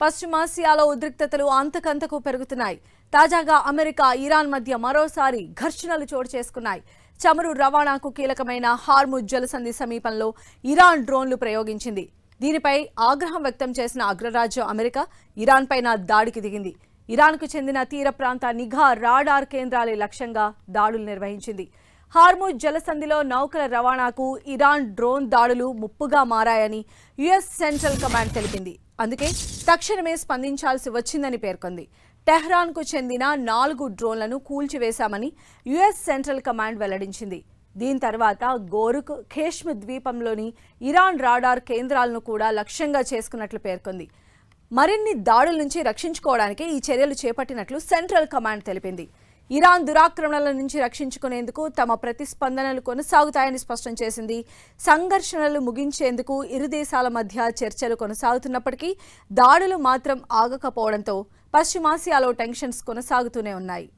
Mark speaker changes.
Speaker 1: పశ్చిమాసియాలో ఉద్రిక్తతలు అంతకంతకు పెరుగుతున్నాయి. తాజాగా అమెరికా, ఇరాన్ మధ్య మరోసారి ఘర్షణలు చోటు చేసుకున్నాయి. చమురు రవాణాకు కీలకమైన హార్ముజ్ జలసంధి సమీపంలో ఇరాన్ డ్రోన్లు ప్రయోగించింది. దీనిపై ఆగ్రహం వ్యక్తం చేసిన అగ్రరాజ్యం అమెరికా ఇరాన్ పైన దాడికి దిగింది. ఇరాన్కు చెందిన తీర ప్రాంత నిఘా రాడార్ కేంద్రాల లక్ష్యంగా దాడులు నిర్వహించింది. హార్ముజ్ జలసంధిలో నౌకల రవాణాకు ఇరాన్ డ్రోన్ దాడులు ముప్పుగా మారాయని యుఎస్ సెంట్రల్ కమాండ్ తెలిపింది. అందుకే తక్షణమే స్పందించాల్సి వచ్చిందని పేర్కొంది. టెహ్రాన్కు చెందిన 4 డ్రోన్లను కూల్చివేశామని యుఎస్ సెంట్రల్ కమాండ్ వెల్లడించింది. దీని తర్వాత గోరుక్, ఖేష్మ్ ద్వీపంలోని ఇరాన్ రాడార్ కేంద్రాలను కూడా లక్ష్యంగా చేసుకున్నట్లు పేర్కొంది. మరిన్ని దాడుల నుంచి రక్షించుకోవడానికి ఈ చర్యలు చేపట్టినట్లు సెంట్రల్ కమాండ్ తెలిపింది. ఇరాన్ దురాక్రమణల నుంచి రక్షించుకునేందుకు తమ ప్రతిస్పందనలు కొనసాగుతాయని స్పష్టం చేసింది. సంఘర్షణలు ముగించేందుకు ఇరు దేశాల మధ్య చర్చలు కొనసాగుతున్నప్పటికీ దాడులు మాత్రం ఆగకపోవడంతో పశ్చిమాసియాలో టెన్షన్స్ కొనసాగుతూనే ఉన్నాయి.